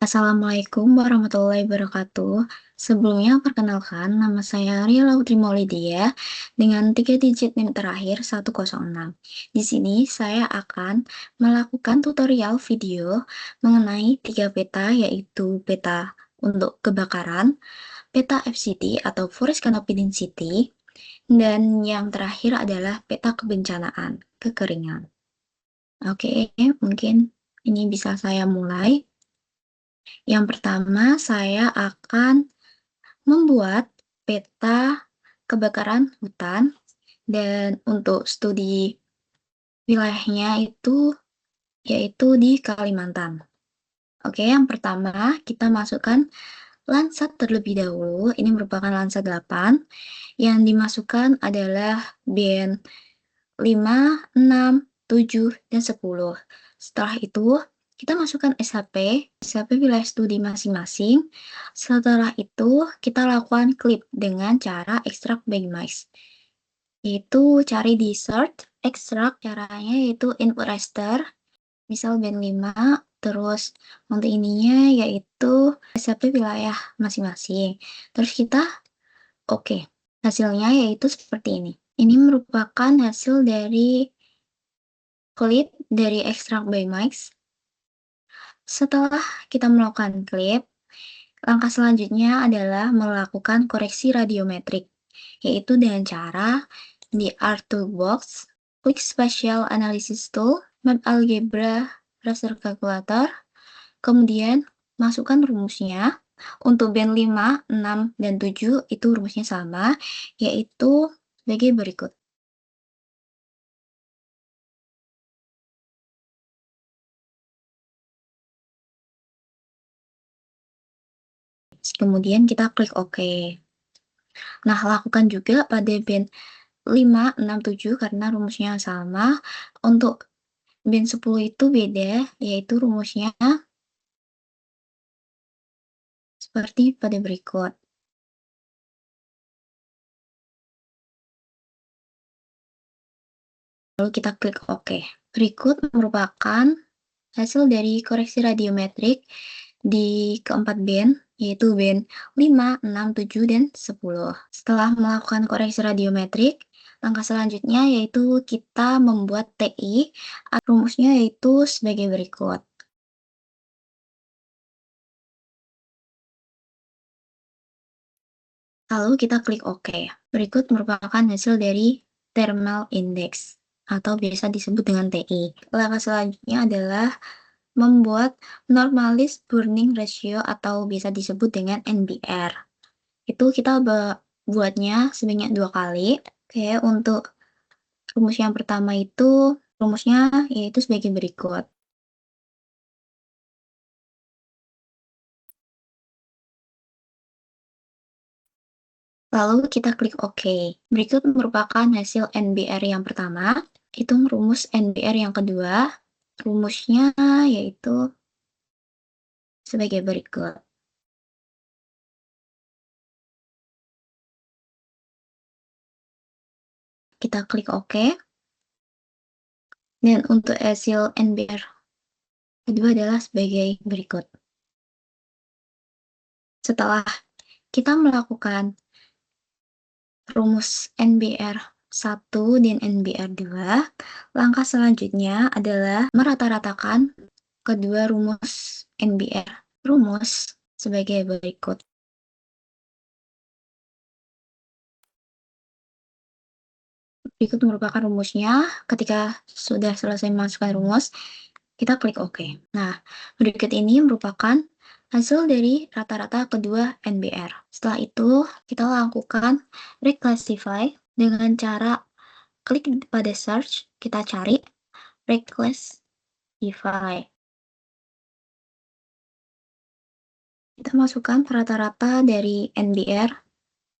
Assalamualaikum warahmatullahi wabarakatuh. Sebelumnya, perkenalkan, nama saya Ria Lautri Maulidia dengan 3 digit NIM terakhir 106. Di sini saya akan melakukan tutorial video mengenai 3 peta, yaitu peta untuk kebakaran, peta FCT atau Forest Canopy Density, dan yang terakhir adalah peta kebencanaan, kekeringan. Oke, mungkin ini bisa saya mulai. Yang pertama, saya akan membuat peta kebakaran hutan, dan untuk studi wilayahnya itu yaitu di Kalimantan. Oke, yang pertama kita masukkan Landsat terlebih dahulu. Ini merupakan Landsat 8. Yang dimasukkan adalah band 5, 6, 7, dan 10. Setelah itu, kita masukkan SHP wilayah studi masing-masing. Setelah itu, kita lakukan klip dengan cara ekstrak Bagmice. Yaitu cari di search, ekstrak, caranya yaitu input raster, misal band 5, terus untuk ininya yaitu SHP wilayah masing-masing. Terus kita oke. Hasilnya yaitu seperti ini. Ini merupakan hasil dari klip dari ekstrak Bagmice. Setelah kita melakukan klip, langkah selanjutnya adalah melakukan koreksi radiometrik, yaitu dengan cara di Art Toolbox, klik Spatial Analysis Tool, Map Algebra, Raster Calculator, kemudian masukkan rumusnya. Untuk band 5, 6, dan 7 itu rumusnya sama, yaitu sebagai berikut. Kemudian kita klik OK. Nah, lakukan juga pada band 5, 6, 7 karena rumusnya sama. Untuk band 10 itu beda, yaitu rumusnya seperti pada berikut. Lalu kita klik OK. Berikut merupakan hasil dari koreksi radiometrik di keempat band, yaitu band 5, 6, 7, dan 10. Setelah melakukan koreksi radiometrik, langkah selanjutnya yaitu kita membuat TI. Rumusnya yaitu sebagai berikut. Lalu kita klik OK. Berikut merupakan hasil dari thermal index atau biasa disebut dengan TI. Langkah selanjutnya adalah membuat normalis burning ratio atau biasa disebut dengan NBR. Itu kita buatnya sebanyak 2 kali. Oke, untuk rumus yang pertama itu rumusnya yaitu sebagai berikut. Lalu kita klik OK. Berikut merupakan hasil NBR yang pertama. Itu rumus NBR yang kedua. Rumusnya yaitu sebagai berikut. Kita klik OK. Dan untuk hasil NBR kedua adalah sebagai berikut. Setelah kita melakukan rumus NBR 1 dan NBR 2, langkah selanjutnya adalah merata-ratakan kedua rumus NBR. Rumus sebagai berikut. Berikut merupakan rumusnya. Ketika sudah selesai memasukkan rumus, kita klik OK. Nah, berikut ini merupakan hasil dari rata-rata kedua NBR. Setelah itu, kita lakukan reclassify dengan cara klik pada search, kita cari reclassify. Kita masukkan rata-rata dari NBR.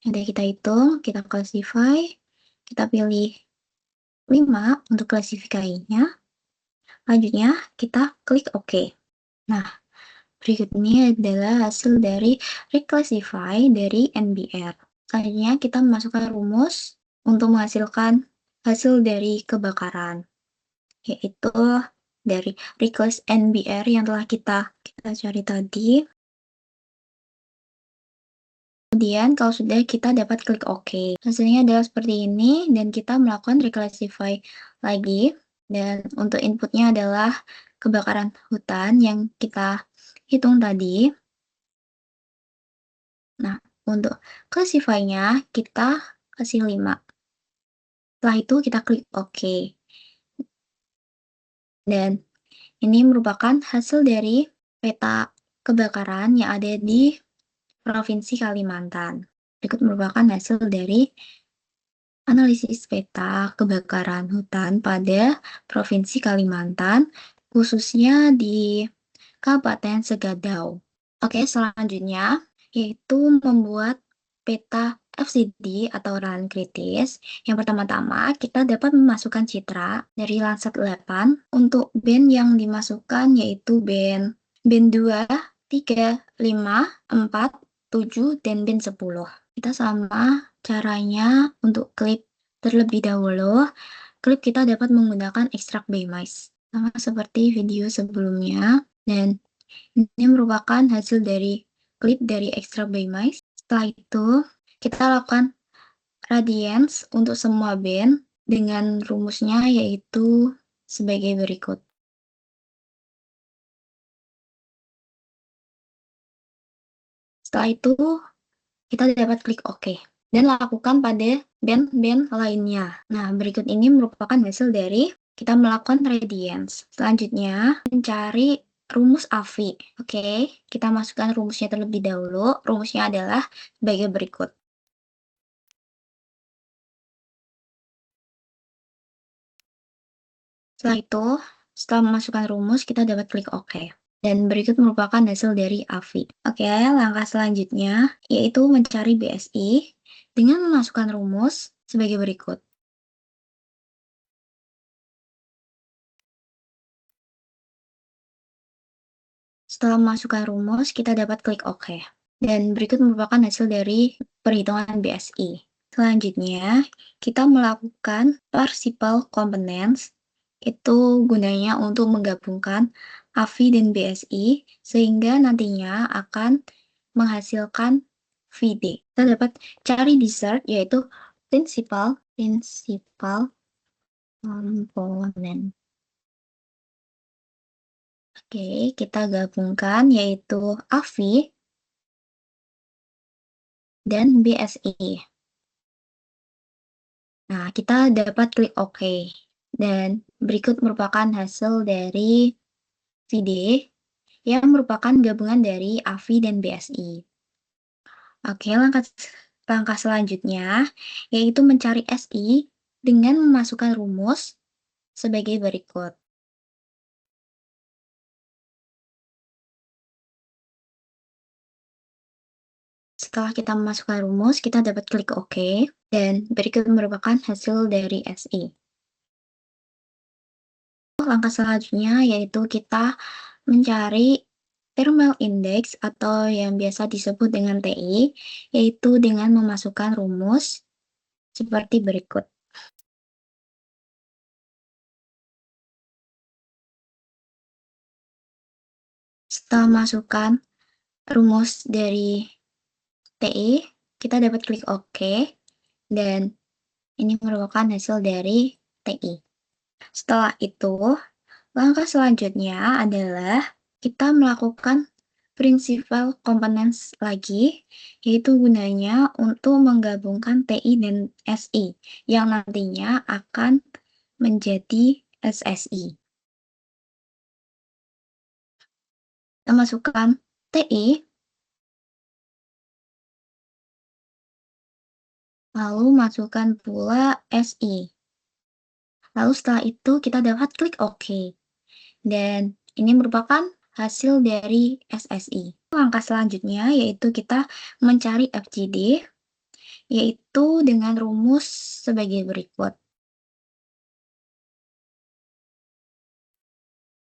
Nanti kita hitung, kita classify, kita pilih 5 untuk klasifikasinya. Selanjutnya, kita klik OK. Nah, berikut ini adalah hasil dari reclassify dari NBR. Selanjutnya, kita memasukkan rumus untuk menghasilkan hasil dari kebakaran, yaitu dari request NBR yang telah kita cari tadi. Kemudian kalau sudah kita dapat klik OK. Hasilnya adalah seperti ini dan kita melakukan reclassify lagi dan untuk inputnya adalah kebakaran hutan yang kita hitung tadi. Nah, untuk classify-nya kita kasih 5. Setelah itu kita klik OK. Dan ini merupakan hasil dari peta kebakaran yang ada di Provinsi Kalimantan. Berikut merupakan hasil dari analisis peta kebakaran hutan pada Provinsi Kalimantan, khususnya di Kabupaten Segadau. Oke, selanjutnya yaitu membuat peta FCD atau rawan kritis. Yang pertama-tama, kita dapat memasukkan citra dari Landsat 8 untuk band yang dimasukkan yaitu band 2, 3, 5, 4, 7, dan band 10. Kita sama caranya untuk klip terlebih dahulu. Klip kita dapat menggunakan ekstrak Baymice. Sama seperti video sebelumnya. Dan ini merupakan hasil dari klip dari ekstrak Baymice. Setelah itu, kita lakukan radiance untuk semua band dengan rumusnya yaitu sebagai berikut. Setelah itu, kita dapat klik OK dan lakukan pada band-band lainnya. Nah, berikut ini merupakan hasil dari kita melakukan radiance. Selanjutnya, mencari rumus AVI. Oke, kita masukkan rumusnya terlebih dahulu. Rumusnya adalah sebagai berikut. Setelah itu, setelah memasukkan rumus, kita dapat klik OK. Dan berikut merupakan hasil dari AVI. Oke, langkah selanjutnya yaitu mencari BSI dengan memasukkan rumus sebagai berikut. Setelah memasukkan rumus, kita dapat klik OK. Dan berikut merupakan hasil dari perhitungan BSI. Selanjutnya, kita melakukan participle components. Itu gunanya untuk menggabungkan AVI dan BSI, sehingga nantinya akan menghasilkan VD. Kita dapat cari dessert, yaitu principal component. Oke, kita gabungkan yaitu AVI dan BSI. Nah, kita dapat klik OK. Dan berikut merupakan hasil dari VD yang merupakan gabungan dari AVI dan BSI. Oke, langkah selanjutnya yaitu mencari SI dengan memasukkan rumus sebagai berikut. Setelah kita memasukkan rumus, kita dapat klik OK, dan berikut merupakan hasil dari SI. Langkah selanjutnya yaitu kita mencari thermal index atau yang biasa disebut dengan TI, yaitu dengan memasukkan rumus seperti berikut. Setelah masukkan rumus dari TI, kita dapat klik OK, dan ini merupakan hasil dari TI. Setelah itu, langkah selanjutnya adalah kita melakukan principal components lagi, yaitu gunanya untuk menggabungkan TI dan SI, yang nantinya akan menjadi SSI. Kita masukkan TI, lalu masukkan pula SI. Lalu setelah itu kita dapat klik OK. Dan ini merupakan hasil dari SSI. Langkah selanjutnya yaitu kita mencari FGD, yaitu dengan rumus sebagai berikut.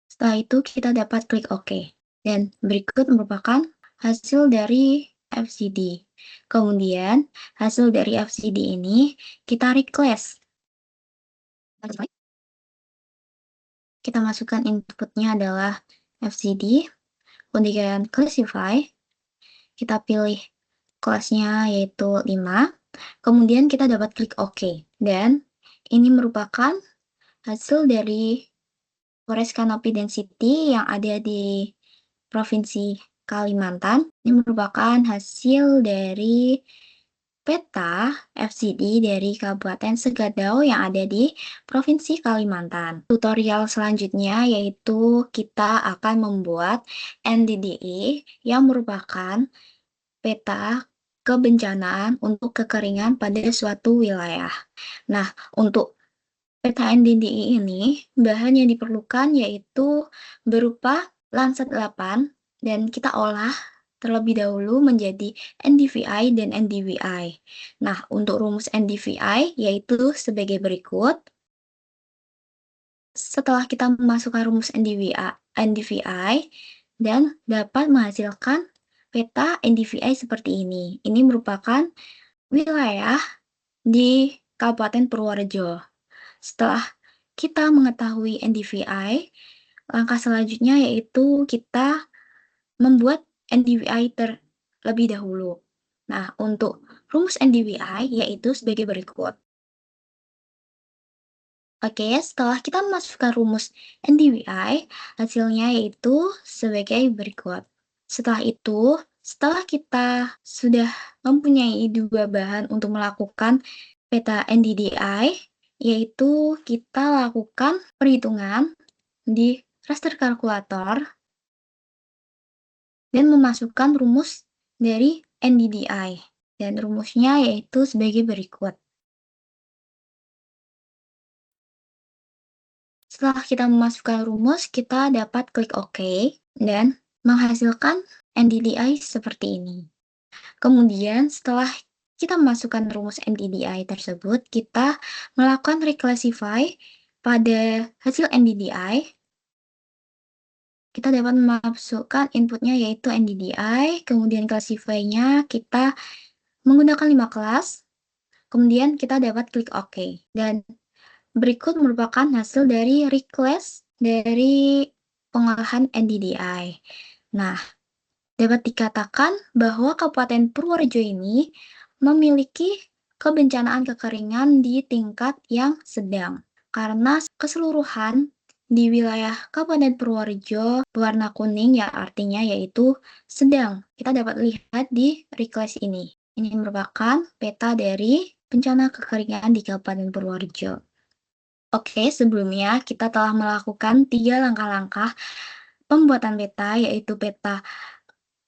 Setelah itu kita dapat klik OK. Dan berikut merupakan hasil dari FGD. Kemudian hasil dari FGD ini kita reclass. Kita masukkan inputnya adalah FCD, kemudian classify, kita pilih kelasnya yaitu 5, kemudian kita dapat klik OK. Dan ini merupakan hasil dari forest canopy density yang ada di Provinsi Kalimantan. Ini merupakan hasil dari peta FCD dari Kabupaten Segadau yang ada di Provinsi Kalimantan. Tutorial selanjutnya yaitu kita akan membuat NDDI yang merupakan peta kebencanaan untuk kekeringan pada suatu wilayah. Nah, untuk peta NDDI ini, bahan yang diperlukan yaitu berupa Lanset 8 dan kita olah terlebih dahulu menjadi NDVI dan NDVI. Nah, untuk rumus NDVI yaitu sebagai berikut. Setelah kita memasukkan rumus NDVI dan dapat menghasilkan peta NDVI seperti ini. Ini merupakan wilayah di Kabupaten Purworejo. Setelah kita mengetahui NDVI, langkah selanjutnya yaitu kita membuat NDVI terlebih dahulu. Nah, untuk rumus NDVI yaitu sebagai berikut. Oke, setelah kita memasukkan rumus NDVI, hasilnya yaitu sebagai berikut. Setelah itu, setelah kita sudah mempunyai dua bahan untuk melakukan peta NDDI, yaitu kita lakukan perhitungan di raster kalkulator dan memasukkan rumus dari NDDI. Dan rumusnya yaitu sebagai berikut. Setelah kita memasukkan rumus, kita dapat klik OK dan menghasilkan NDDI seperti ini. Kemudian setelah kita memasukkan rumus NDDI tersebut, kita melakukan reclassify pada hasil NDDI. Kita dapat memasukkan inputnya yaitu NDDI, kemudian classify-nya kita menggunakan 5 kelas, kemudian kita dapat klik OK. Dan berikut merupakan hasil dari request dari pengolahan NDDI. Nah, dapat dikatakan bahwa Kabupaten Purworejo ini memiliki kebencanaan kekeringan di tingkat yang sedang. Karena keseluruhan di wilayah Kabupaten Purworejo berwarna kuning yang artinya yaitu sedang. Kita dapat lihat di request ini. Ini merupakan peta dari bencana kekeringan di Kabupaten Purworejo. Oke, sebelumnya kita telah melakukan 3 langkah-langkah pembuatan peta, yaitu peta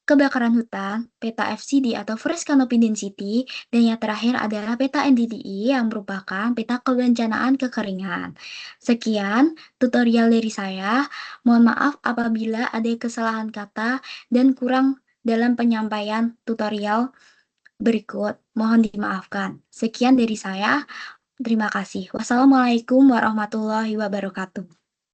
kebakaran hutan, peta FCD atau Forest Canopy Density, dan yang terakhir adalah peta NDDI yang merupakan peta kebencanaan kekeringan. Sekian tutorial dari saya. Mohon maaf apabila ada kesalahan kata dan kurang dalam penyampaian tutorial berikut. Mohon dimaafkan. Sekian dari saya. Terima kasih. Wassalamualaikum warahmatullahi wabarakatuh.